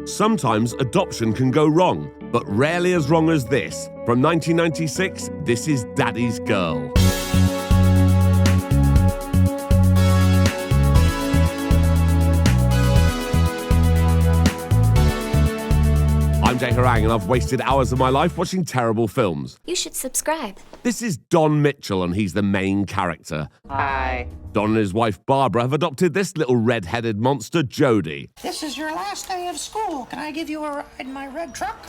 Sometimes adoption can go wrong, but rarely as wrong as this. From 1996, this is Daddy's Girl. I'm Jay Harangue and I've wasted hours of my life watching terrible films. You should subscribe. This is Don Mitchell and he's the main character. Hi. Don and his wife Barbara have adopted this little red-headed monster, Jodie. This is your last day of school. Can I give you a ride in my red truck?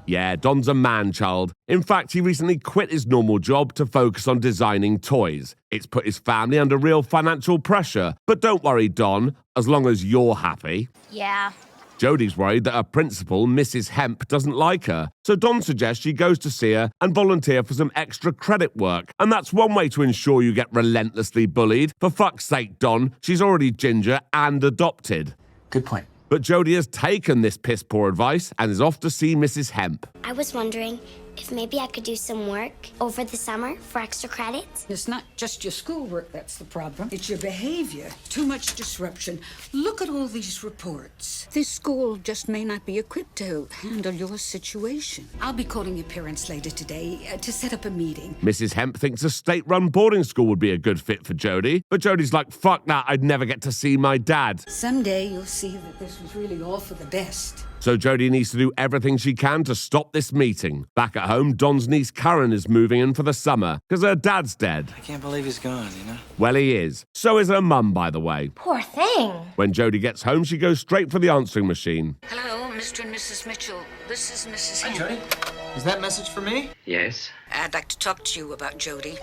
Yeah, Don's a man-child. In fact, he recently quit his normal job to focus on designing toys. It's put his family under real financial pressure. But don't worry, Don, as long as you're happy. Yeah. Jodie's worried that her principal, Mrs. Hemp, doesn't like her. So Don suggests she goes to see her and volunteer for some extra credit work. And that's one way to ensure you get relentlessly bullied. For fuck's sake, Don, she's already ginger and adopted. Good point. But Jodie has taken this piss-poor advice and is off to see Mrs. Hemp. I was wondering if maybe I could do some work over the summer for extra credits. It's not just your schoolwork that's the problem. It's your behavior. Too much disruption. Look at all these reports. This school just may not be equipped to handle your situation. I'll be calling your parents later today to set up a meeting. Mrs. Hemp thinks a state-run boarding school would be a good fit for Jodie, but Jodie's like, fuck that, I'd never get to see my dad. Someday you'll see that this was really all for the best. So Jodie needs to do everything she can to stop this meeting. Back at home, Don's niece Karen is moving in for the summer because her dad's dead. I can't believe he's gone, you know? Well, he is. So is her mum, by the way. Poor thing. When Jodie gets home, she goes straight for the answering machine. Hello, Mr. and Mrs. Mitchell. This is Mrs. Hi, Henry. Jodie. Is that message for me? Yes. I'd like to talk to you about Jodie.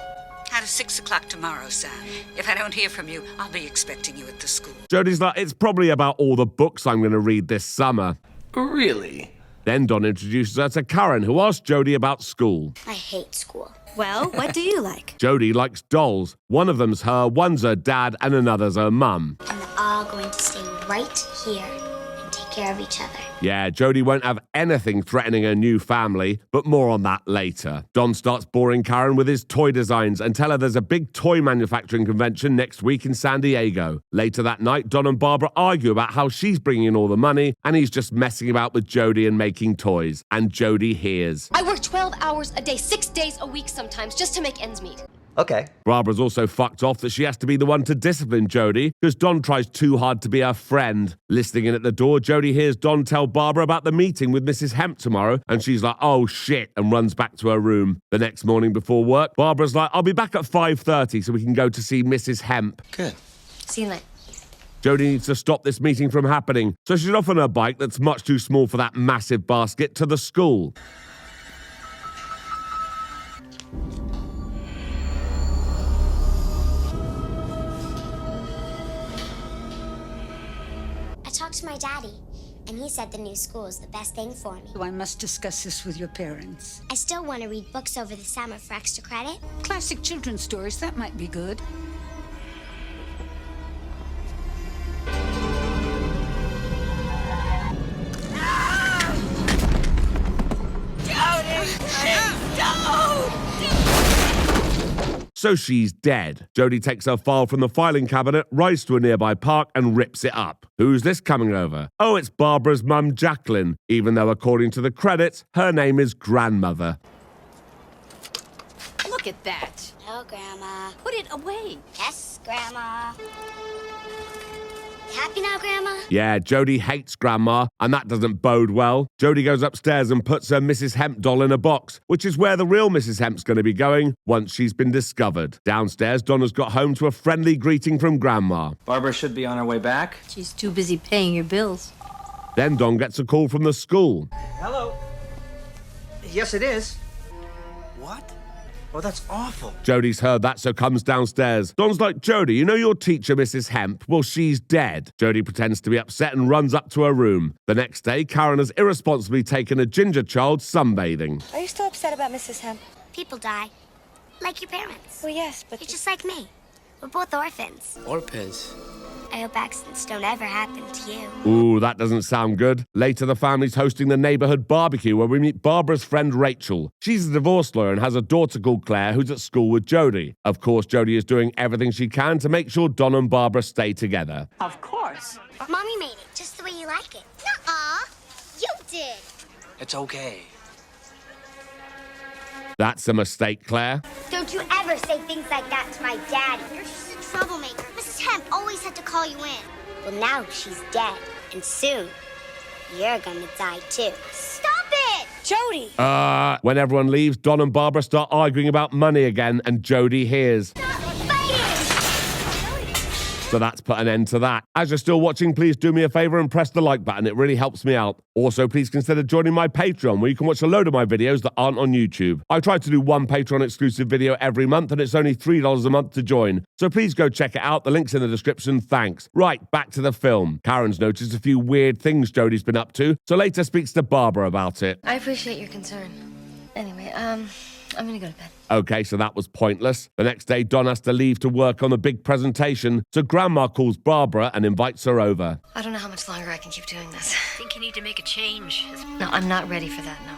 At 6 o'clock tomorrow, Sam. If I don't hear from you, I'll be expecting you at the school. Jodie's like, it's probably about all the books I'm going to read this summer. Really? Then Don introduces her to Karen, who asks Jodie about school. I hate school. Well, what do you like? Jodie likes dolls. One of them's her, one's her dad, and another's her mum. And they're all going to stay right here and take care of each other. Yeah, Jodie won't have anything threatening her new family, but more on that later. Don starts boring Karen with his toy designs and tell her there's a big toy manufacturing convention next week in San Diego. Later that night, Don and Barbara argue about how she's bringing in all the money and he's just messing about with Jodie and making toys. And Jodie hears. I work 12 hours a day, 6 days a week sometimes, just to make ends meet. Okay. Barbara's also fucked off that she has to be the one to discipline Jodie because Don tries too hard to be her friend. Listening in at the door, Jodie hears Don tell Barbara about the meeting with Mrs. Hemp tomorrow, and she's like, oh shit, and runs back to her room. The next morning before work, Barbara's like, I'll be back at 5:30 so we can go to see Mrs. Hemp. Good. See you later. Jodie needs to stop this meeting from happening, so she's off on her bike that's much too small for that massive basket to the school. I talked to my daddy, and he said the new school is the best thing for me. I must discuss this with your parents. I still want to read books over the summer for extra credit. Classic children's stories, that might be good. So she's dead. Jodie takes her file from the filing cabinet, rides to a nearby park, and rips it up. Who's this coming over? Oh, it's Barbara's mum, Jacqueline, even though according to the credits, her name is Grandmother. Look at that. No, Grandma. Put it away. Yes, Grandma. Happy now, Grandma? Yeah, Jodie hates Grandma, and that doesn't bode well. Jodie goes upstairs and puts her Mrs. Hemp doll in a box, which is where the real Mrs. Hemp's going to be going once she's been discovered. Downstairs, Donna's got home to a friendly greeting from Grandma. Barbara should be on her way back. She's too busy paying your bills. Then Don gets a call from the school. Hello. Yes, it is. What? Oh, that's awful. Jodie's heard that, so comes downstairs. Don's like, Jodie, you know your teacher, Mrs. Hemp? Well, she's dead. Jodie pretends to be upset and runs up to her room. The next day, Karen has irresponsibly taken a ginger child sunbathing. Are you still upset about Mrs. Hemp? People die. Like your parents. Well, yes, but... You're just like me. We're both orphans. Orphans? I hope accidents don't ever happen to you. Ooh, that doesn't sound good. Later, the family's hosting the neighborhood barbecue where we meet Barbara's friend Rachel. She's a divorce lawyer and has a daughter called Claire who's at school with Jodie. Of course, Jodie is doing everything she can to make sure Don and Barbara stay together. Of course. Mommy made it just the way you like it. Nuh-uh. You did. It's okay. That's a mistake, Claire. Don't you ever say things like that to my daddy. You're just a troublemaker. Mrs. Hemp always had to call you in. Well, now she's dead. And soon, you're gonna die too. Stop it! Jodie! When everyone leaves, Don and Barbara start arguing about money again, and Jodie hears. Stop fighting! So that's put an end to that. As you're still watching, please do me a favor and press the like button. It really helps me out. Also, please consider joining my Patreon, where you can watch a load of my videos that aren't on YouTube. I try to do one Patreon exclusive video every month, and it's only $3 a month to join. So please go check it out. The link's in the description. Thanks. Right, back to the film. Karen's noticed a few weird things Jodie's been up to, so later speaks to Barbara about it. I appreciate your concern. Anyway, I'm gonna go to bed. Okay, so that was pointless. The next day, Don has to leave to work on the big presentation, so Grandma calls Barbara and invites her over. I don't know how much longer I can keep doing this. I think you need to make a change. No, I'm not ready for that, no.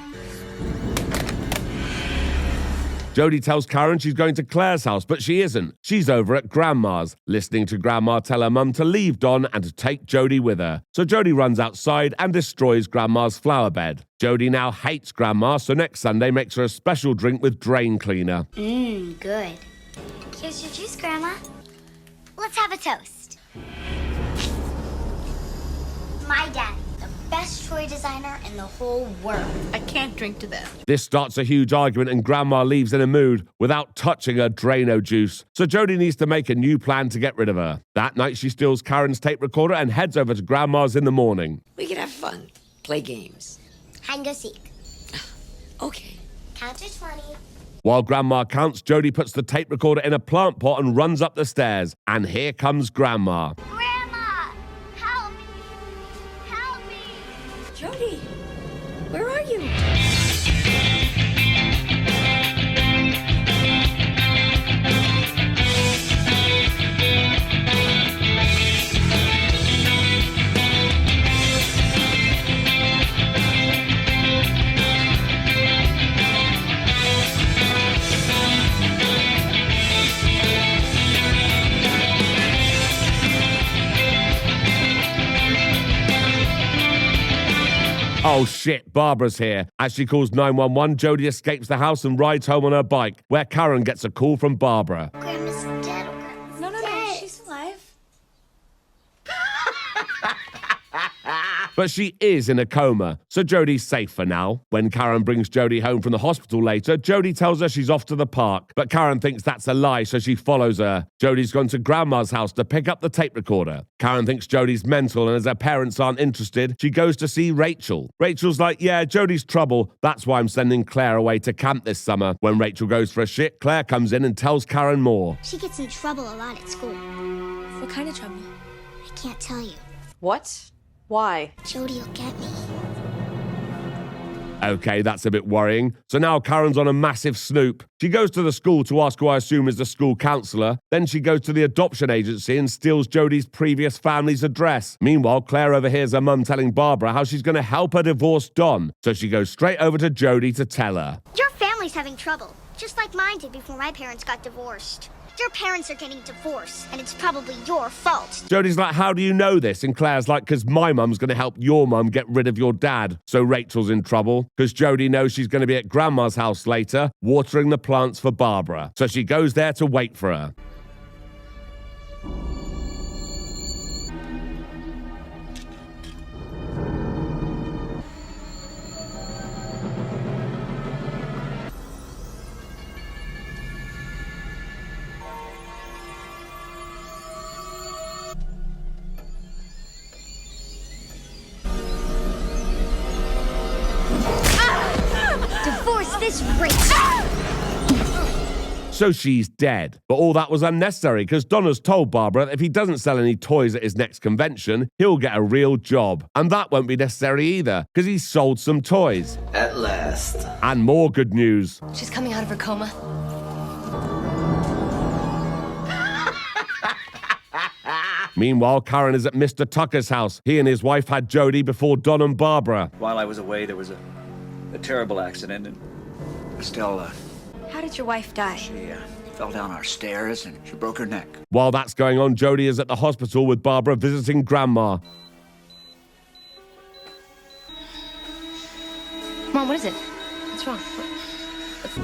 Jodie tells Karen she's going to Claire's house, but she isn't. She's over at Grandma's, listening to Grandma tell her mum to leave Don and to take Jodie with her. So Jodie runs outside and destroys Grandma's flower bed. Jodie now hates Grandma, so next Sunday makes her a special drink with drain cleaner. Good. Here's your juice, Grandma. Let's have a toast. My daddy, the best toy designer in the whole world. I can't drink to that. This starts a huge argument and Grandma leaves in a mood without touching her Drano juice. So Jodie needs to make a new plan to get rid of her. That night she steals Karen's tape recorder and heads over to Grandma's in the morning. We can have fun. Play games. Hide and go seek. Okay. Count to 20. While Grandma counts, Jodie puts the tape recorder in a plant pot and runs up the stairs. And here comes Grandma. Grandma! Help me! Help me! Jodie, where are you? Oh shit, Barbara's here. As she calls 911, Jodie escapes the house and rides home on her bike, where Karen gets a call from Barbara. Grandma's dead. Oh, Grandma's No, dead. she's alive. But she is in a coma, so Jodie's safe for now. When Karen brings Jodie home from the hospital later, Jodie tells her she's off to the park, but Karen thinks that's a lie, so she follows her. Jodie's gone to Grandma's house to pick up the tape recorder. Karen thinks Jodie's mental, and as her parents aren't interested, she goes to see Rachel. Rachel's like, yeah, Jodie's trouble. That's why I'm sending Claire away to camp this summer. When Rachel goes for a shit, Claire comes in and tells Karen more. She gets in trouble a lot at school. What kind of trouble? I can't tell you. What? Why? Jodie will get me. Okay, that's a bit worrying. So now Karen's on a massive snoop. She goes to the school to ask who I assume is the school counselor. Then she goes to the adoption agency and steals Jodie's previous family's address. Meanwhile, Claire overhears her mum telling Barbara how she's going to help her divorce Don. So she goes straight over to Jodie to tell her. Your family's having trouble, just like mine did before my parents got divorced. Your parents are getting divorced, and it's probably your fault. Jodie's like, how do you know this? And Claire's like, because my mum's going to help your mum get rid of your dad. So Rachel's in trouble, because Jodie knows she's going to be at Grandma's house later, watering the plants for Barbara. So she goes there to wait for her. Divorce this Rachel! So she's dead. But all that was unnecessary because Donna's told Barbara that if he doesn't sell any toys at his next convention, he'll get a real job. And that won't be necessary either because he's sold some toys. At last. And more good news. She's coming out of her coma. Meanwhile, Karen is at Mr. Tucker's house. He and his wife had Jodie before Don and Barbara. While I was away, there was a terrible accident, and Estelle, How did your wife die? she fell down our stairs and she broke her neck. While that's going on, Jodie is at the hospital with Barbara visiting Grandma. Mom, what is it? What's wrong?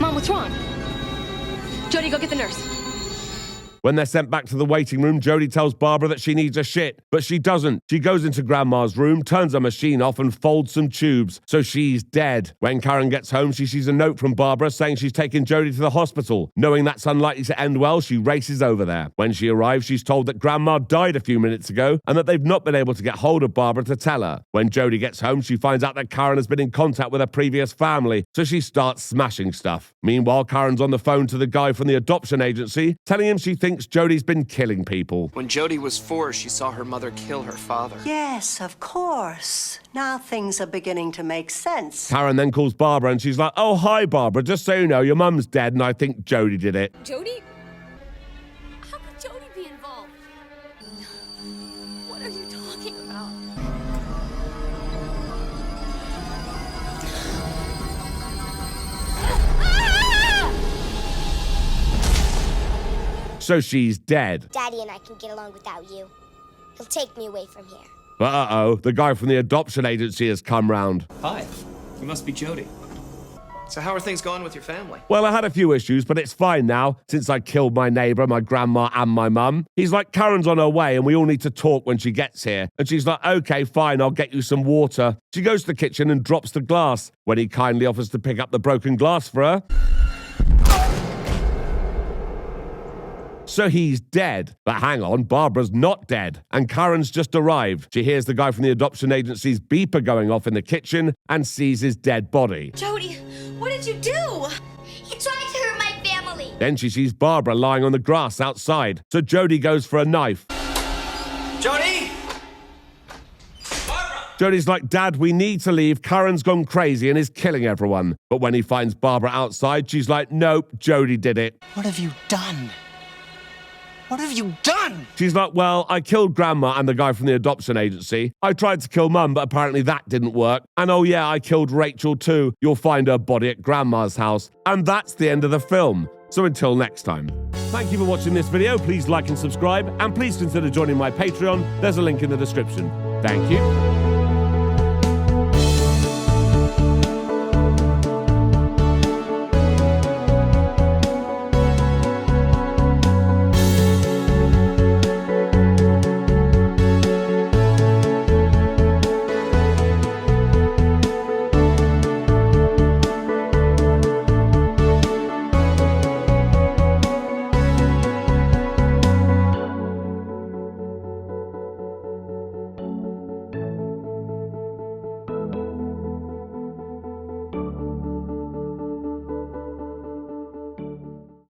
Mom, what's wrong? Jodie, go get the nurse. When they're sent back to the waiting room, Jodie tells Barbara that she needs a shit, but she doesn't. She goes into Grandma's room, turns her machine off and folds some tubes, so she's dead. When Karen gets home, she sees a note from Barbara saying she's taking Jodie to the hospital. Knowing that's unlikely to end well, she races over there. When she arrives, she's told that Grandma died a few minutes ago and that they've not been able to get hold of Barbara to tell her. When Jodie gets home, she finds out that Karen has been in contact with her previous family, so she starts smashing stuff. Meanwhile, Karen's on the phone to the guy from the adoption agency, telling him she thinks Jodie's been killing people. When Jodie was 4, she saw her mother kill her father. Yes, of course. Now things are beginning to make sense. Karen then calls Barbara and she's like, "Oh, hi, Barbara. Just so you know, your mum's dead and I think Jodie did it." Jodie? How could Jodie be involved? What are you talking about? So she's dead. Daddy and I can get along without you. He'll take me away from here. But uh-oh, the guy from the adoption agency has come round. Hi, you must be Jodie. So how are things going with your family? Well, I had a few issues, but it's fine now, since I killed my neighbor, my grandma, and my mum. He's like, "Karen's on her way, and we all need to talk when she gets here." And she's like, "Okay, fine, I'll get you some water." She goes to the kitchen and drops the glass, when he kindly offers to pick up the broken glass for her. So he's dead. But hang on, Barbara's not dead. And Karen's just arrived. She hears the guy from the adoption agency's beeper going off in the kitchen and sees his dead body. Jodie, what did you do? He tried to hurt my family. Then she sees Barbara lying on the grass outside. So Jodie goes for a knife. Jodie! Jodie's like, "Dad, we need to leave. Karen's gone crazy and is killing everyone." But when he finds Barbara outside, she's like, "Nope, Jodie did it." What have you done? What have you done? She's like, "Well, I killed Grandma and the guy from the adoption agency. I tried to kill Mum, but apparently that didn't work. And oh yeah, I killed Rachel too. You'll find her body at Grandma's house." And that's the end of the film. So until next time. Thank you for watching this video. Please like and subscribe. And please consider joining my Patreon. There's a link in the description. Thank you.